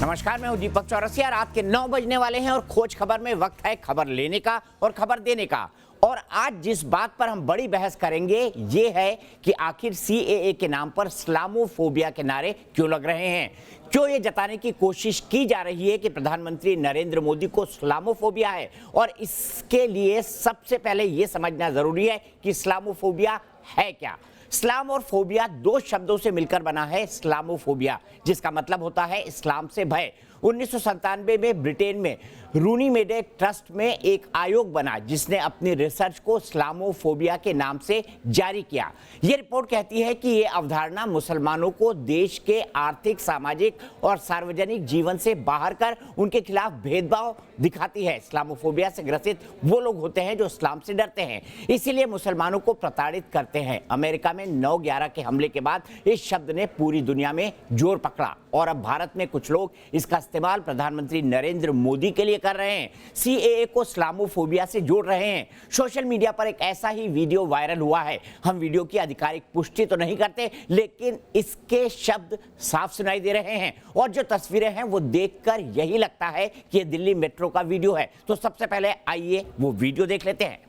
नमस्कार, मैं हूं दीपक चौरसिया। रात के 9 बजने वाले हैं और खोज खबर में वक्त है खबर लेने का और खबर देने का। और आज जिस बात पर हम बड़ी बहस करेंगे ये है कि आखिर सीएए के नाम पर इस्लामोफोबिया के नारे क्यों लग रहे हैं। क्यों ये जताने की कोशिश की जा रही है कि प्रधानमंत्री नरेंद्र मोदी को इस्लामोफोबिया है। और इसके लिए सबसे पहले ये समझना जरूरी है कि इस्लामोफोबिया है क्या। इस्लाम और फोबिया दो शब्दों से मिलकर बना है इस्लामोफोबिया, जिसका मतलब होता है इस्लाम से भय। 1997 में ब्रिटेन में रूनीमेडे ट्रस्ट में एक आयोग बना जिसने अपनी रिसर्च को इस्लामोफोबिया के नाम से जारी किया। यह रिपोर्ट कहती है कि यह अवधारणा मुसलमानों को देश के आर्थिक, सामाजिक और सार्वजनिक जीवन से बाहर कर उनके खिलाफ भेदभाव दिखाती है। इस्लामोफोबिया से ग्रसित वो लोग होते हैं जो इस्लाम से डरते हैं, इसीलिए मुसलमानों को प्रताड़ित करते हैं। अमेरिका में 9/11 के हमले के बाद इस शब्द ने पूरी दुनिया में जोर पकड़ा और अब भारत में कुछ लोग इसका इस्तेमाल प्रधानमंत्री नरेंद्र मोदी के लिए कर रहे हैं। सीएए को इस्लामोफोबिया से जोड़ रहे हैं। सोशल मीडिया पर एक ऐसा ही वीडियो वायरल हुआ है। हम वीडियो की आधिकारिक पुष्टि तो नहीं करते, लेकिन इसके शब्द साफ सुनाई दे रहे हैं और जो तस्वीरें हैं वो देखकर यही लगता है कि ये दिल्ली मेट्रो का वीडियो है। तो सबसे पहले आइए वो वीडियो देख लेते हैं।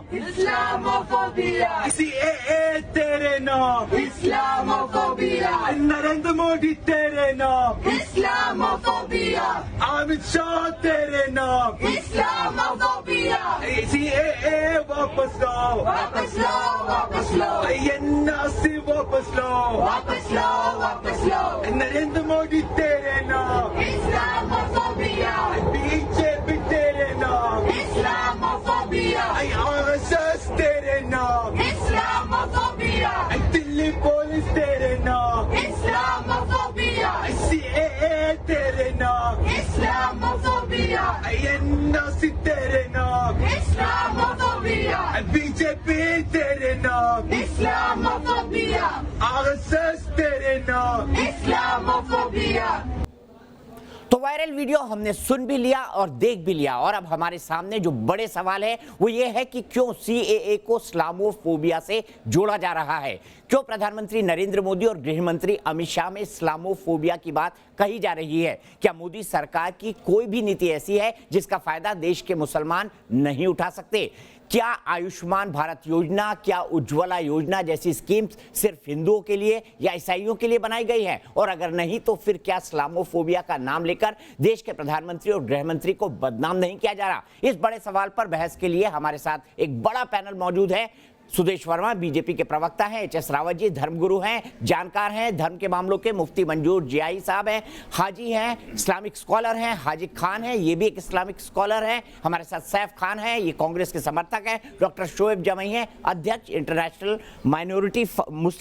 इस्लामोफोबिया, सीएए तेरे नाम, इस्लामोफोबिया, नरेंद्र मोदी तेरे नाम, इस्लामोफोबिया, अमित शाह तेरे नाम, इस्लामोफोबिया, सीएए वापस लो, वापस लो, वापस लो, एनआरसी वापस लो, वापस लो, वापस लो, नरेंद्र मोदी तेरे नाम, इस्लामोफोबिया, बीजेपी तेरे नाम, इस्लामोफोबिया, आरएसएस तेरे नाम, इस्लामोफोबिया, दिल्ली पुलिस तेरे नाम, इस्लामोफोबिया, सीएए तेरे नाम, इस्लामोफोबिया, एनआरसी तेरे नाम, इस्लामोफोबिया, बीजेपी तेरे नाम, इस्लामोफोबिया, आरएसएस तेरे नाम, इस्लामोफोबिया। तो वायरल वीडियो हमने सुन भी लिया और देख भी लिया और अब हमारे सामने जो बड़े सवाल है वो ये है कि क्यों सीएए को इस्लामोफोबिया से जोड़ा जा रहा है। क्यों प्रधानमंत्री नरेंद्र मोदी और गृह मंत्री अमित शाह में इस्लामोफोबिया की बात कही जा रही है। क्या मोदी सरकार की कोई भी नीति ऐसी है जिसका फायदा देश के मुसलमान नहीं उठा सकते? क्या आयुष्मान भारत योजना, क्या उज्ज्वला योजना जैसी स्कीम्स सिर्फ हिंदुओं के लिए या ईसाइयों के लिए बनाई गई है? और अगर नहीं तो फिर क्या इस्लामोफोबिया का नाम लेकर देश के प्रधानमंत्री और गृह मंत्री को बदनाम नहीं किया जा रहा? इस बड़े सवाल पर बहस के लिए हमारे साथ एक बड़ा पैनल मौजूद है। सुदेश वर्मा बीजेपी के प्रवक्ता हैं, एचएस रावत जी धर्मगुरु हैं, जानकार हैं, धर्म के मामलों के मुफ्ती मंजूर जियाई साहब हैं, हाजी हैं, इस्लामिक स्कॉलर हैं, हाजी खान हैं, ये भी एक इस्लामिक स्कॉलर हैं, हमारे साथ सैफ खान हैं, ये कांग्रेस के समर्थक हैं, डॉक्टर शोएब जमई हैं, अध्यक्ष international minority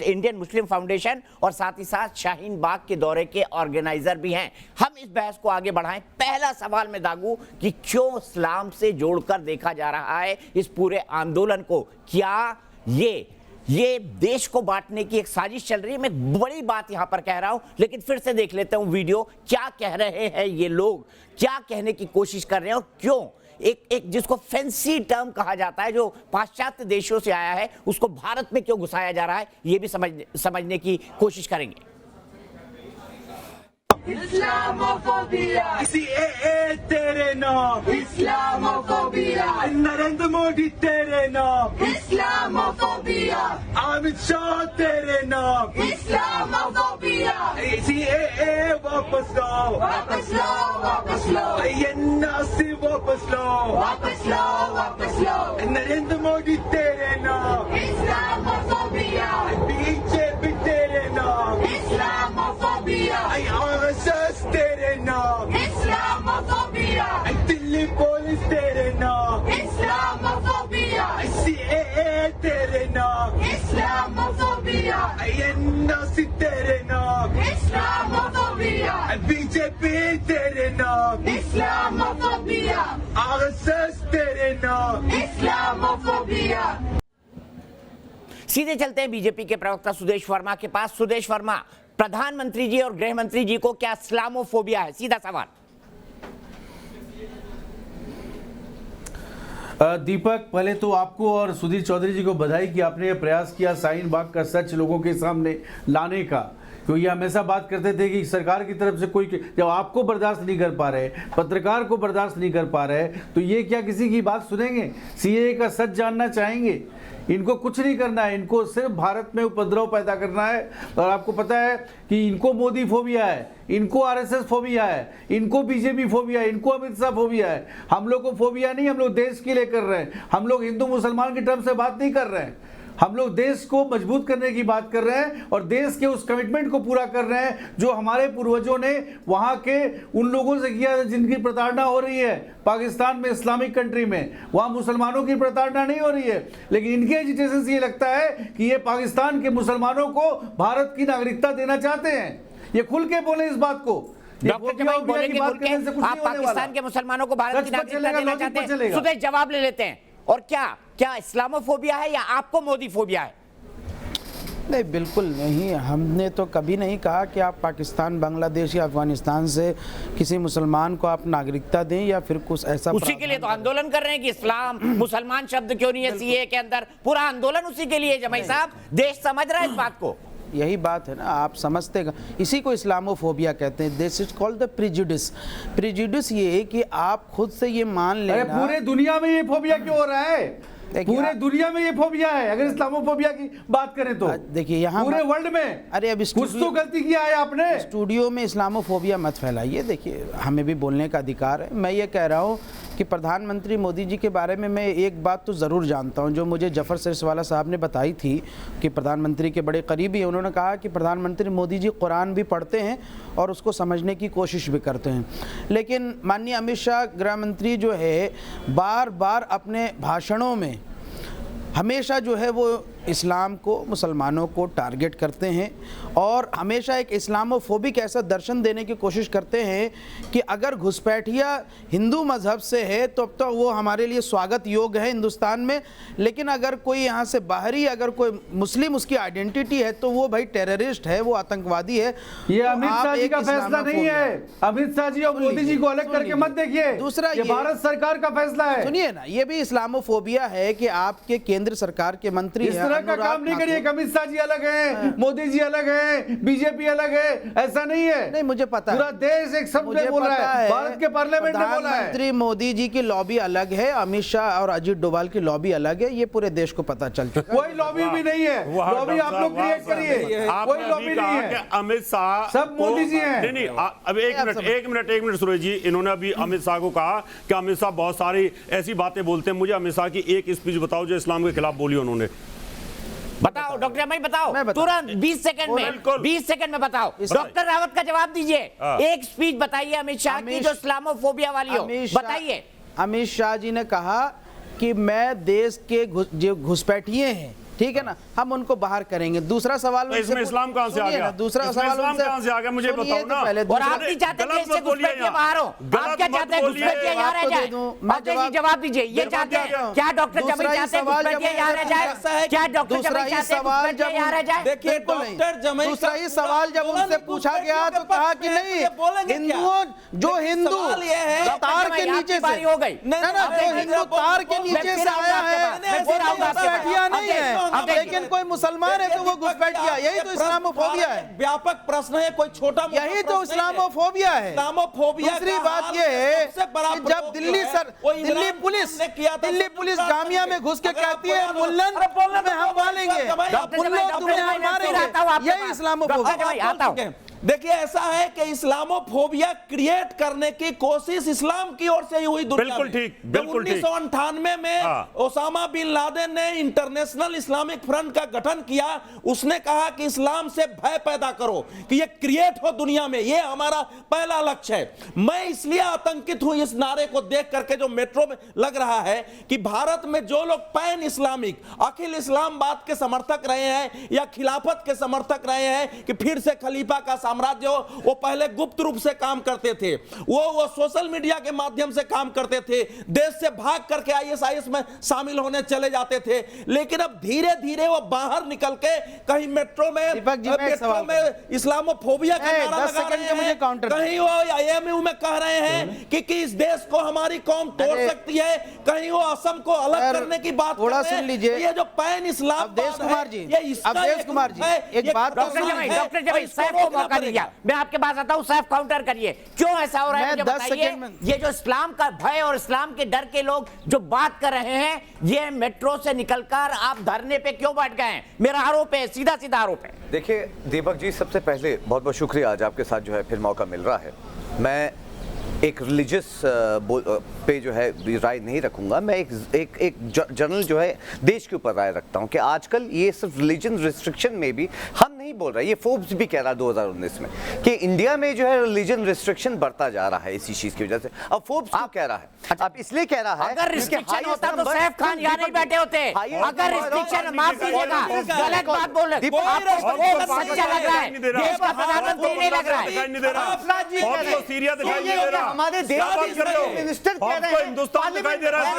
Indian Muslim foundation और साथ ही साथ शाहीन बाग के दौरे के ऑर्गेनाइजर भी हैं। हम इस बहस को आगे बढ़ाएं। पहला सवाल मैं दागू कि क्यों इस्लाम से जोड़कर देखा जा रहा है इस पूरे आंदोलन को? क्या ये देश को बांटने की एक साजिश चल रही है? मैं बड़ी बात यहां पर कह रहा हूं, लेकिन फिर से देख लेता हूं वीडियो। क्या कह रहे हैं ये लोग, क्या कहने की कोशिश कर रहे हैं और क्यों एक जिसको फैंसी टर्म कहा जाता है जो पाश्चात्य देशों से आया है उसको भारत में क्यों घुसाया जा रहा है, ये भी समझने की कोशिश करेंगे। इस्लामोफोबिया, सीएए तेरे नाम, इस्लामोफोबिया, नरेंद्र मोदी तेरे नाम, इस्लामोफोबिया, अमित शाह तेरे नाम, इस्लामोफोबिया, सीएए वापस लो, वापस लो, वापस लो, एनआरसी वापस लो, वापस लो, वापस लो, नरेंद्र मोदी तेरे नाम, इस्लामोफोबिया, बीजेपी तेरे नाम, इस्लामोफोबिया, आरएसएस तेरे नाम, इस्लामोफोबिया, दिल्ली पुलिस तेरे नाम, इस्लामोफोबिया, सीएए तेरे नाम, इस्लामोफोबिया, एनआरसी तेरे नाम, इस्लामोफोबिया, बीजेपी तेरे नाम, इस्लामोफोबिया, आरएसएस तेरे नाम, इस्लामोफोबिया। सीधे चलते हैं बीजेपी के प्रवक्ता सुदेश वर्मा के पास। सुदेश वर्मा, प्रधानमंत्री जी और गृह मंत्री जी को क्या इस्लामोफोबिया है? सीधा सवाल। दीपक, पहले तो आपको और सुधीर चौधरी जी को बधाई कि आपने ये प्रयास किया शाहीन बाग का सच लोगों के सामने लाने का। क्यों ये हमेशा बात करते थे कि सरकार की तरफ से कोई, जब आपको बर्दाश्त नहीं कर पा रहे, पत्रकार को बर्दाश्त नहीं कर पा रहे, तो ये क्या किसी की बात सुनेंगे? सीएए का सच जानना चाहेंगे? इनको कुछ नहीं करना है, इनको सिर्फ भारत में उपद्रव पैदा करना है। और आपको पता है कि इनको मोदी फोबिया है, इनको आरएसएस फोबिया है, इनको बीजेपी फोबिया है, इनको अमित शाह फोबिया है। हम लोग को फोबिया नहीं, हम लोग देश के लिए कर रहे हैं। हम लोग हिंदू मुसलमान की टर्म से बात नहीं कर रहे हैं, हम लोग देश को मजबूत करने की बात कर रहे हैं और देश के उस कमिटमेंट को पूरा कर रहे हैं जो हमारे पूर्वजों ने वहां के उन लोगों से किया जिनकी प्रताड़ना हो रही है पाकिस्तान में, इस्लामिक कंट्री में। वहां मुसलमानों की प्रताड़ना नहीं हो रही है, लेकिन इनके एजिटेशन से ये लगता है कि ये पाकिस्तान के मुसलमानों को भारत की नागरिकता देना चाहते हैं। ये खुल के बोले इस बात को। डॉक्टर जमाई बोलेंगे बोल के आप पाकिस्तान के मुसलमानों को भारत की नागरिकता देना चाहते हैं। सुदेश जवाब ले लेते हैं। और क्या इस्लामोफोबिया है या आपको मोदी फोबिया है? नहीं, बिल्कुल नहीं। हमने तो कभी नहीं कहा कि आप पाकिस्तान, बांग्लादेश या अफगानिस्तान से किसी मुसलमान को आप नागरिकता दें या फिर कुछ ऐसा। उसी के लिए तो आंदोलन कर रहे हैं कि इस्लाम मुसलमान शब्द क्यों नहीं है सीए के अंदर। पूरा आंदोलन उसी के लिए। जमाई साहब, देश समझ रहा है इस बात को। यही बात है ना, आप समझते, इसी को इस्लामोफोबिया कहते हैं। This is called the prejudice. Prejudice ये है कि आप खुद से ये मान लेना। अरे पूरे दुनिया में ये फोबिया क्यों हो रहा है? पूरे दुनिया में ये फोबिया है। अगर इस्लामोफोबिया की बात करें तो देखिए यहाँ पूरे वर्ल्ड में। अरे अब कुछ तो गलती किया है आपने। स्टूडियो में इस्लामोफोबिया मत फैलाइए। देखिए, हमें भी बोलने का अधिकार है। मैं ये कह रहा हूँ कि प्रधानमंत्री मोदी जी के बारे में मैं एक बात तो ज़रूर जानता हूँ, जो मुझे जफ़र सिरसवाला साहब ने बताई थी कि प्रधानमंत्री के बड़े करीबी हैं। उन्होंने कहा कि प्रधानमंत्री मोदी जी कुरान भी पढ़ते हैं और उसको समझने की कोशिश भी करते हैं। लेकिन माननीय अमित शाह गृह मंत्री जो है, बार बार अपने भाषणों में हमेशा जो है वो इस्लाम को, मुसलमानों को टारगेट करते हैं और हमेशा एक इस्लामोफोबिक ऐसा दर्शन देने की कोशिश करते हैं कि अगर घुसपैठिया हिंदू मज़हब से है तो अब तो वो हमारे लिए स्वागत योग्य है हिंदुस्तान में, लेकिन अगर कोई यहाँ से बाहरी, अगर कोई मुस्लिम उसकी आइडेंटिटी है तो वो भाई टेररिस्ट है, वो आतंकवादी है। ये अमित शाह जी का फैसला नहीं है। अमित शाह जी और मोदी जी को अलग करके मत देखिए। दूसरा, ये भारत सरकार का फैसला है। सुनिए ना, ये भी इस्लामोफोबिया है कि आपके केंद्र सरकार के मंत्री का काम नहीं करिए। अमित शाह जी अलग हैं, मोदी जी अलग हैं, बीजेपी अलग है, ऐसा नहीं है। नहीं, मुझे पता है, पूरा देश एक शब्द में बोल रहा है, भारत के पार्लियामेंट में बोला है। प्रधानमंत्री मोदी जी की लॉबी अलग है, अमित शाह और अजीत डोभाल की लॉबी अलग है। ये पूरे देश को पता चल चुका है। कोई लॉबी भी नहीं है। लॉबी आप लोग क्रिएट करिए। कोई लॉबी नहीं है। अमित शाह सब मोदी जी हैं। नहीं, अब एक मिनट सुरेश जी, इन्होंने अभी अमित शाह को कहा कि अमित शाह बहुत सारी ऐसी बातें बोलते हैं। मुझे अमित शाह की एक स्पीच बताओ जो इस्लाम के खिलाफ बोली उन्होंने। बताओ डॉक्टर जमाई, बताओ तुरंत 20 सेकंड में, 20 सेकंड में बताओ। डॉक्टर रावत का जवाब दीजिए। एक स्पीच बताइए अमित शाह की जो इस्लामोफोबिया वाली हो, बताइए। अमित शाह जी ने कहा कि मैं देश के जो घुसपैठिए हैं, ठीक है ना, हम उनको बाहर करेंगे। दूसरा सवाल, तो इसमें इस्लाम कहां से आ गया? दूसरा सवाल इस्लाम कहां से आ गया मुझे बताओ ना। और आप नहीं चाहते कि इससे घुसपैठिए बाहर हो? आप क्या चाहते हैं, घुसपैठिए यहाँ रह जाए? आप जवाब दीजिए, ये चाहते हैं क्या? डॉक्टर जमाई चाहते हैं घुसपैठिए यहाँ रह जाए? क्या डॉक्टर जमाई चाहते हैं घुसपैठिए यहाँ रह जाए? देखिए, डॉक्टर जमाई दूसरा ही सवाल जब उनसे पूछा गया तो कहा कि नहीं, हिंदुओं जो हिंदू तार के नीचे से हो गई, जो हिंदू तार के नीचे से आया है वो घुसपैठिया नहीं है, लेकिन कोई मुसलमान है तो वो घुसपैठिया। यही तो इस्लामोफोबिया है। व्यापक प्रश्न है, कोई छोटा, यही तो इस्लामोफोबिया है। इस्लामोफोबिया दूसरी बात ये है कि जब दिल्ली पुलिस जामिया में घुस के कहती है मुल्लन में हम मारेंगे, तुम्हें हम मारेंगे, यही इस्लामोफोबिया। देखिए, ऐसा है कि इस्लामोफोबिया क्रिएट करने की कोशिश इस्लाम की ओर से ही हुई दुनिया बिल्कुल में। ठीक, बिल्कुल ठीक। 1998 में ओसामा बिन लादेन ने इंटरनेशनल इस्लामिक फ्रंट का गठन किया। उसने कहा कि इस्लाम से भय पैदा करो, कि ये क्रिएट हो दुनिया में, ये हमारा पहला लक्ष्य है। मैं इसलिए आतंकित हूं इस नारे को देख करके जो मेट्रो में लग रहा है कि भारत में जो लोग पैन इस्लामिक, अखिल इस्लामवाद के समर्थक रहे हैं या खिलाफत के समर्थक रहे हैं कि फिर से खलीफा का साम्राज्य हो, वो पहले गुप्त रूप से काम करते थे, वो सोशल मीडिया के माध्यम से काम करते थे, देश से भाग करके आईएसआईएस में शामिल होने चले जाते थे। लेकिन अब धीरे धीरे वो बाहर निकल के कहीं मेट्रो में इस्लामोफोबिया का नारा लगा रहे हैं, कहीं वो एएमयू में कह रहे हैं कि इस देश को हमारी कौम तोड़ सकती है, कहीं वो असम को अलग करने की बात थोड़ा सुन लीजिए। ये जो पैन इस्लाम अवधेश कुमार जी, अवधेश कुमार जी, एक बात डॉक्टर जवाई सैफ को मौका दीजिए, मैं आपके पास आता हूं, सैफ काउंटर करिए, क्यों ऐसा हो रहा है मुझे बताइए। ये जो इस्लाम का भय और इस्लाम के डर के लोग जो बात कर रहे हैं, ये मेट्रो से निकलकर आप धरने पे क्यों बैठ गए हैं? मेरा आरोप है, सीधा सीधा आरोप है। देखिए दीपक जी, सबसे पहले बहुत बहुत शुक्रिया, आज आपके साथ जो है फिर मौका मिल रहा है। मैं एक रिलीजियस पे जो है राय नहीं रखूंगा, मैं एक जनरल जो है देश के ऊपर राय रखता हूं कि आजकल ये सिर्फ रिलीजन रिस्ट्रिक्शन में भी हम नहीं बोल रहे, ये फोर्ब्स भी कह रहा है 2019 में कि इंडिया में जो है रिलीजन रिस्ट्रिक्शन बढ़ता जा रहा है इसी चीज की वजह से। अब फोर्ब्स क्यों कह रहा है? अब इसलिए कह रहा है अगर रिस्ट्रिक्शन होता तो सैफ खान यहाँ नहीं बैठे होते। अगर रिस्ट्रिक्शन, माफ कीजिएगा, गलत बात बोल रहे, आपको सच्चा लग रहा है, देश का प्रधानमंत्री नहीं लग रहा है। हमारे देश के मिनिस्टर कह रहे हैं, हिंदुस्तान दिखाई दे रहा है,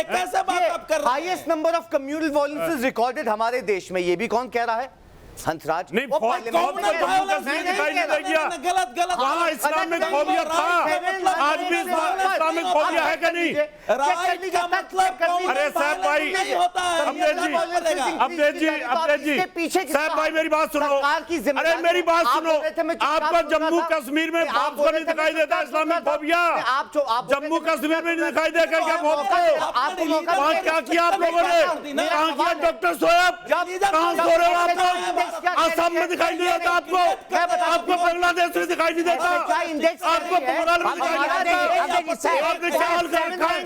कैसे बात आप कर रहे हैं? Highest number of communal violence recorded हमारे देश में, ये भी कौन कह रहा है? हंसराज। नहीं, गलत गलत वहाँ इस्लामिक फोबिया था, आज भी इस्लामिक फोबिया है क्या नहीं? अरे साहब भाई, अब्देश जी, साहब भाई मेरी बात सुनो, अरे मेरी बात सुनो, आपको जम्मू कश्मीर में आपको नहीं दिखाई देता इस्लामिक फोबिया? जम्मू कश्मीर में नहीं दिखाई देगा क्या आपको? वहाँ क्या किया आप लोगों ने? कहाँ किया डॉक्टर सोएब? कहाँ सो रहे हो आप लोग? असम में दिखाई नहीं देता आपको? आपको बांग्लादेश में दिखाई नहीं देता? आपको बंगाल में दिखाई नहीं देता? आपने चावल का रखा है?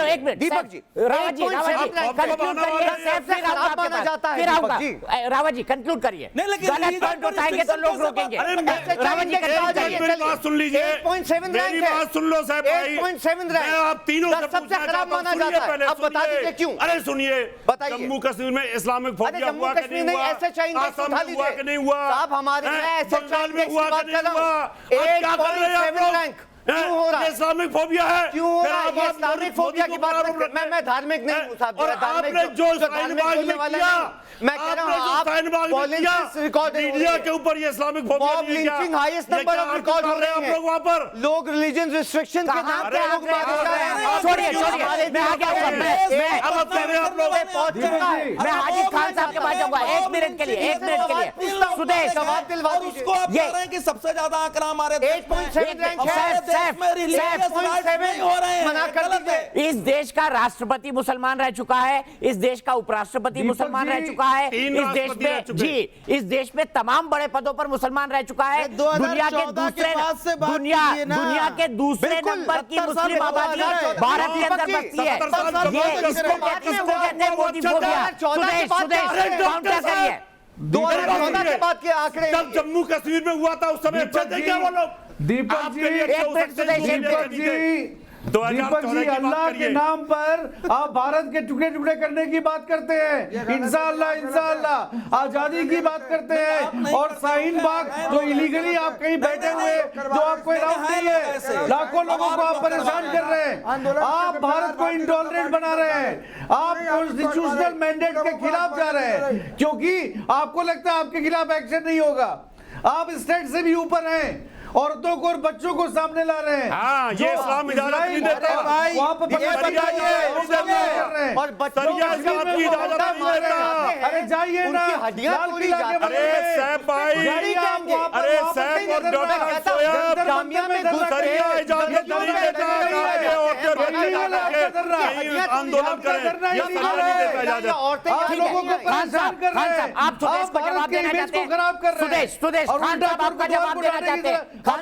एक मिनट दीपक जी, रावत जी कंक्लूड करिए। गलत पॉइंट उठाएंगे तो लोग रोकेंगे। रावत जी मेरी बात सुन लीजिए, मेरी बात सुन लो साहब भाई, मैं आप तीनों से सबसे खराब माना जाता है, आप बता दीजिए क्यों? अरे सुनिए, जम्मू कश्मीर में इस्लामिक फोबिया हुआ कि नहीं हुआ? असम में हुआ कि नहीं हुआ? हमारे बंगाल में हुआ कि नहीं हुआ? क्या कर रहे हैं आप लोग? क्यों हो रहा है? इस्लामिक फोबिया है, क्यों हो रहा है? इस्लामिक फोबिया की बात मैं धार्मिक नहीं हूं साहब, और आपने जो शाहीनबाग में किया, मैं कह रहा हूं आप मीडिया के ऊपर ये Islamic phobia lynching highest number of record हो रहे हैं। आप लोग वहां पर लोग रिलीजन रिस्ट्रिक्शन के नाम पे लोग छोड़िए, मैं आ गया, मैं हाजिर खान साहब के पास जाऊंगा। एक मिनट के लिए सुदेश, उसको आप कह रहे हैं कि सबसे ज्यादा आंकड़ा हमारे 8.7 रैंक है। इस देश का राष्ट्रपति मुसलमान रह चुका है, इस देश का उपराष्ट्रपति मुसलमान रह चुका है, इस देश में इस देश में तमाम बड़े पदों पर मुसलमान रह चुका है। दुनिया के दूसरे नंबर की मुस्लिम आबादी भारत के अंदर बसती है। इसको कहते हैं मोदी फोबिया। काउंटर करिए। 2014 के बाद के आंकड़े, जब जम्मू कश्मीर में हुआ था उस समय क्या वो लोग? दीपक जी, दीपक जी, अल्लाह के नाम पर आप भारत के टुकड़े टुकड़े करने की बात करते हैं, इंशाअल्लाह आजादी की बात करते हैं, और शाहीन बाग जो इलीगली आप कहीं बैठे हुए जो आपको अलाउ नहीं है, लाखों लोगों को आप परेशान कर रहे हैं, आप भारत को इंटॉलरेंट बना रहे हैं, आप कॉन्स्टिट्यूशनल मैंडेट के खिलाफ जा रहे हैं, क्योंकि आपको लगता है आपके खिलाफ एक्शन नहीं होगा। आप स्टेट से भी ऊपर हैं, औरतों को और बच्चों को सामने ला रहे हैं। हाँ, ये इस्लाम इजाजत नहीं देता भाई, वहाँ पर और बच्चों की इजाजत नहीं देता। अरे जाइए ना, लाल किला के अरे साहब भाई, अरे साहब और डॉक्टर सोएब सरिया इजाजत नहीं देता आंदोलन करें, ये सरिया नहीं देता इजाजत। आप लोगों को परेशान कर रहे हैं, आप सुदेश को जवाब देना चाहते हैं, खराब कर रहे हैं। सुदेश खान साहब आपका जवाब देना चाहते हैं। खान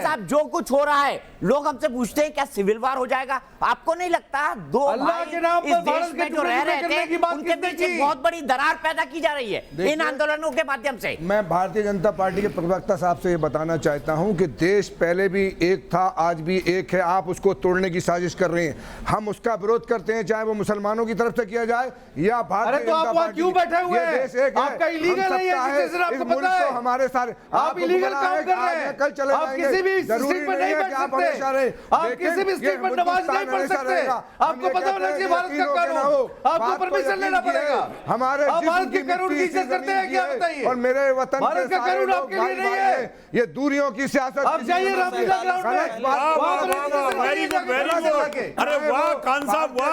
साहब, जो कुछ हो रहा है, लोग हमसे पूछते हैं क्या सिविल वार हो जाएगा? आपको नहीं लगता दो अल्लाह के नाम पर इस देश में जो रह रहे थे उनके बीच एक बहुत बड़ी बड़ी दरार पैदा की जा रही है इन आंदोलनों के माध्यम से। मैं भारतीय जनता पार्टी के प्रवक्ता साहब से ये बताना चाहता हूं कि देश पहले भी एक था, आज भी एक है। आप उसको तोड़ने की साजिश कर रहे हैं। हम उसका विरोध करते हैं, चाहे वो मुसलमानों की तरफ से किया जाए या भारतीय जनता पार्टी। क्यों बैठे हुए हैं? देश एक है, आपका इलीगल है ये सिचुएशन, आपको पता है। हमारे सारे आप इलीगल काम कर रहे हैं, कल चले आप किसी भी स्ट्रीट पर नहीं बैठ सकते, आप किसी भी स्ट्रीट पर नमाज नहीं पढ़ सकते। आपको पता होना चाहिए भारत का कानून, आपको परमिशन लेना पड़ेगा। हमारे आप भारत के कानून की इज्जत करते हैं क्या बताइए? और मेरे वतन भारत का कानून आपके लिए नहीं है। ये दूरियों की सियासत। आप जाइए रामलीला ग्राउंड में, वेरी गुड, वेरी गुड। अरे वाह खान साहब, वाह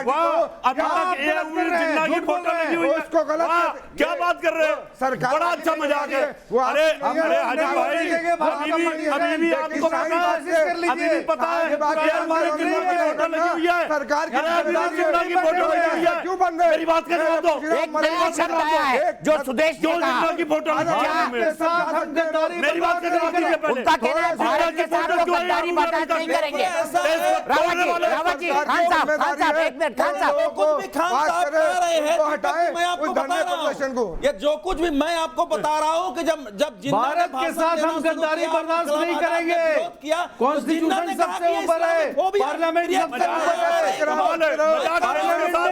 वाह, अभी तक ये जिन्ना की फोटो लगी हुई है, उसको गलत वाह, क्या बात कर रहे हैं, सरकार बड़ा अच्छा मजाक है। अरे अरे हाजी भाई, अभी भी आपको पता है, अभी भी पता है हमारे जिन्ना की फोटो लगी हुई है, सरकार की जिन्ना की फोटो लगी हुई है। क्यों बंद है? मेरी बात का जवाब दो। एक नया शब्द आया है जो सुदेश ने क्यों कहा, जिन्ना की फोटो लगी हुई है? मेरी बात का जवाब दीजिए पहले। उनका कहना है भारत के साथ वो गद्दारी बर्दाश्त नहीं करेंगे। रावत जी, खान साहब, एक मिनट, खान साहब। जो कुछ भी खान साहब कह रहे हैं, हटाएं मैं आपको बता रहा हूं, ये जो कुछ भी मैं आपको बता रहा हूं कि जब जिन्ना ने भारत के साथ हम गद्दारी बर्दाश्त नहीं करेंगे। किया, कॉन्स्टिट्यूशन सबसे ऊपर है, पार्लियामेंट सबसे ऊपर है। कमाल है, मजाक कर रहे हैं साहब।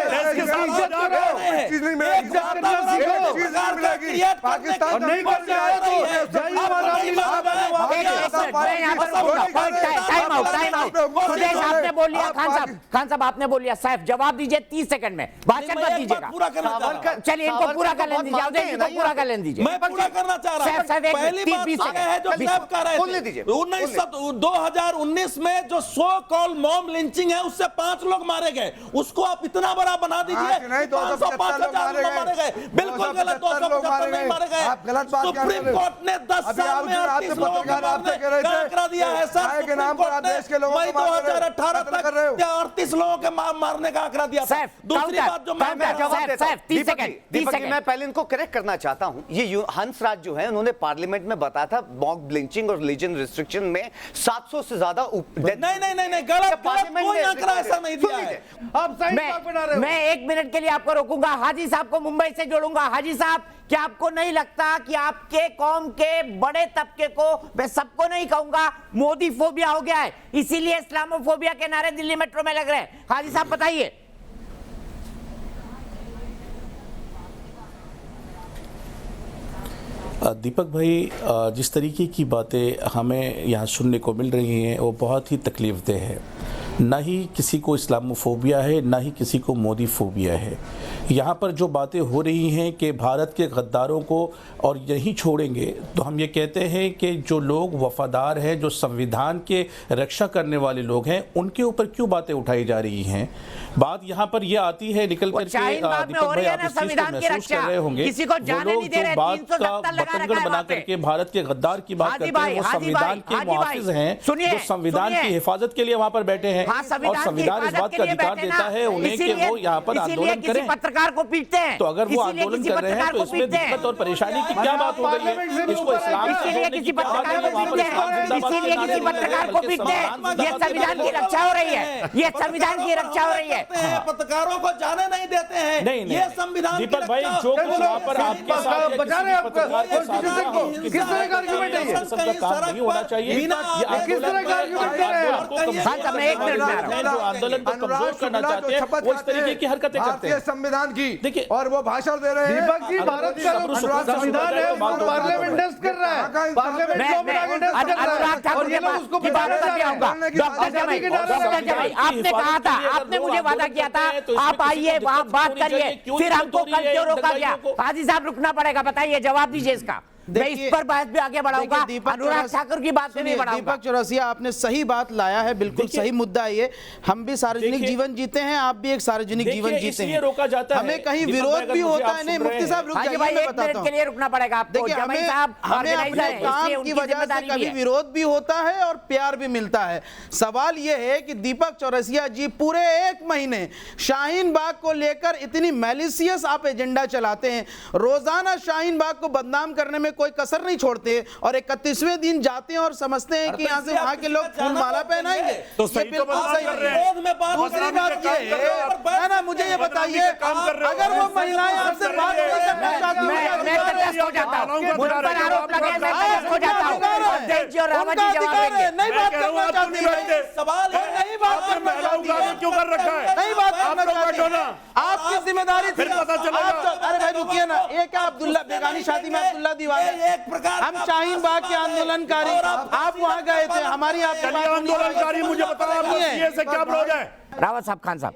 देश के साथ मजाक कर रहे हैं। चीज नहीं मिलेगी, चीज नहीं मिलेगी। पाकिस्तान नहीं करते हैं तो जाइए वहाँ रामलीला टाइम आउट। सुदेश आपने बोल लिया, खान साहब आपने बोल लिया। सैफ जवाब दीजिए 30 सेकंड में, भाषण मत दीजिएगा। पूरा करना चाह रहा हूं। चलिए इनको पूरा कर लेने दीजिए, अवधेश जी को पूरा कर लेने दीजिए। मैं पूरा करना चाह रहा हूं। पहली बात है जो साहब कह रहे थे 2019 में जो सो कॉल मॉब लिंचिंग है उससे 5 लोग मारे गए, उसको आप इतना बड़ा बना दीजिए। 5,000 लोग मारे गए, बिल्कुल गलत। 275 नहीं मारे गए। सुप्रीम कोर्ट ने 10 साल में 38 लोगों को मारने का आंकड़ा दिया है सर। सुप्रीम कोर्ट ने मई 2018 तक 38 लोगों के मारने का आंकड़ा दिया था। दूसरी बात जो मैं मैं पहले इनको करेक्ट करना चाहता हूं। ये हंसराज जो है उन्होंने पार्लियामेंट में बताया था मॉब लिंचिंग और रिलीजन रिस्ट्रिक्शन में 700 से ज्यादा नहीं गलत कोई आंकड़ा ऐसा नहीं दिया है। आप सही बात बना रहे हो। मैं 1 मिनट के लिए आपको रोकूंगा, हाजी साहब को मुंबई से जोड़ूंगा। हाजी साहब, क्या आपको नहीं लगता कि आपके कौम के बड़े तबके को, मैं सबको नहीं कहूंगा, मोदी फोबिया हो गया है, इसीलिए इस्लामोफोबिया के नारे दिल्ली मेट्रो में लग रहे हैं? हाजी साहब बताइए। दीपक भाई, जिस तरीके की बातें हमें यहाँ सुनने को मिल रही हैं वो बहुत ही तकलीफ़देह है। ना ही किसी को इस्लामोफोबिया है, ना ही किसी को मोदी फोबिया है। यहाँ पर जो बातें हो रही हैं कि भारत के गद्दारों को और यहीं छोड़ेंगे, तो हम ये कहते हैं कि जो लोग वफादार हैं, जो संविधान के रक्षा करने वाले लोग हैं, उनके ऊपर क्यों बातें उठाई जा रही हैं? बात यहाँ पर ये आती है निकल कर के, दीपक भाई आप इस चीज़ को महसूस कर रहे होंगे, वो लोग जो बात का बतंगड़ बना करके भारत के गद्दार की बात करते हैं, वो संविधान के मुहाफिज हैं, जो संविधान की हिफाजत के लिए वहाँ पर बैठे हैं। और संविधान इस बात का अधिकार देता है उन्हें कि वो यहाँ पर आंदोलन करें। पत्रकार को पीटते हैं, तो अगर वो आंदोलन कर रहे हैं तो इसमें दिक्कत और परेशानी की क्या बात हो गई है? इसको इस्लाम से जोड़ने की क्या बात है? वहाँ पर इस्लाम जिंदाबाद इसीलिए किसी पत्रकार को पीटते हैं। ये संविधान की रक्षा हो रही है, ये संविधान की रक्षा हो रही है। पत्रकारों को जाने नहीं देते हैं। नहीं ये संविधान दीपक भाई, जो कुछ वहाँ पर आपके साथ बचा रहे हैं पत्रकार के साथ किस तरह का आर्गुमेंट है ये? सबका काम नहीं होना चाहिए। किस तरह का आर्गुमेंट कर रहे हैं आप? आंदोलन को कमजोर करना चाहते हैं, वो इस तरीके की हरकतें करते हैं संविधान की। देखिए, और वो भाषण दे रहे हैं। दीपक जी, भारत का संविधान है, पार्लियामेंट टेस्ट कर रहा है, पार्लियामेंट को बना के टेस्ट कर रहा है, और ये लोग उसको बात करके आऊंगा। डॉक्टर जमाई, आपने कहा था, आपने मुझे वादा किया था, आप आइए वहां बात करिए, फिर हमको कल क्यों रोका गया? हाजी साहब रुकना पड़ेगा, बताइए, जवाब दीजिए इसका। मैं इस पर बहस भी आगे बढ़ाऊंगा, अनुराग ठाकुर की बात नहीं बढ़ाऊंगा। दीपक चौरसिया, आपने सही बात लाया है, बिल्कुल सही मुद्दा है ये। हम भी सार्वजनिक जीवन जीते हैं, आप भी एक सार्वजनिक जीवन जीते हैं, रोका जाता है। हमें कहीं विरोध भी होता है। नहीं मुफ्ती साहब, रुक जाइए, मैं बताता हूं। के लिए रुकना पड़ेगा आपको। देखिए, हमें अपने काम की वजह से कभी विरोध भी होता है और प्यार भी मिलता है। सवाल यह है कि दीपक चौरसिया जी पूरे 1 महीने शाहीन बाग को लेकर इतनी मैलिशियस आप एजेंडा चलाते हैं। रोजाना शाहीन बाग को बदनाम करने में कोई कसर नहीं छोड़ते और 31वें दिन जाते हैं और समझते हैं कि यहाँ से वहाँ के लोग फूलमाला पहनाएंगे। तो ये सही तो बिल्कुल बात सही कर रहे नहीं हैं। है। दूसरी बात ये है ना, मुझे ये बताइए, अगर वो महिलाएं आपसे बात नहीं करना चाहती मैं तटस्थ हो जाता हूं, मुझ पर आरोप लगे, मैं तटस्थ हो जाता हूं। अध्यक्ष जी और रावत जी जवाब देंगे। नहीं बात करना चाहती है, सवाल है, नहीं बात करना चाहती है, क्यों कर रखा है? नहीं बात करना आप लोग चाहती बैठो ना। है। आपकी जिम्मेदारी थी। फिर पता चलेगा। अरे भाई रुकिए ना, ये क्या अब्दुल्ला बेगानी शादी में अब्दुल्ला दीवाना, एक प्रकार हम शाहीन बाग के आंदोलनकारी, आप वहाँ गए थे, हमारी आपके चलिए आंदोलनकारी मुझे बताओ आपको सीए से क्या विरोध है? रावत साहब, खान साहब,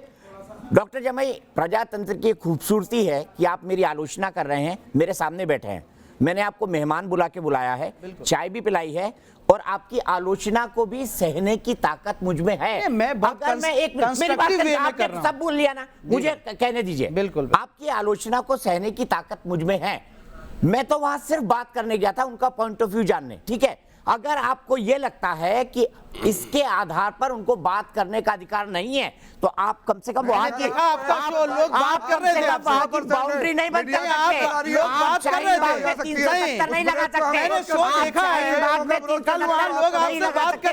डॉक्टर जमाई, प्रजातंत्र की खूबसूरती है कि आप मेरी आलोचना कर रहे हैं, मेरे सामने बैठे हैं, मैंने आपको मेहमान बुला के बुलाया है, चाय भी पिलाई है और आपकी आलोचना को भी सहने की ताकत मुझ में है। मैं अगर मैं एक मेरी बात constructive way में कर आपने रहा हूं। सब बोल लिया ना, मुझे कहने दीजिए। बिल्कुल। आपकी आलोचना को सहने की ताकत मुझ में है। मैं तो वहां सिर्फ बात करने गया था, उनका पॉइंट ऑफ व्यू जानने, ठीक है। अगर आपको यह लगता है कि इसके आधार पर उनको बात करने का अधिकार नहीं है, तो आप कम से कम वहां की बाउंड्री नहीं बन सकते, आप शाहीन बाग में 370 नहीं लगा सकते, मैंने शो देखा है, शाहीन बाग में कल वहाँ लोग आपसे बात कर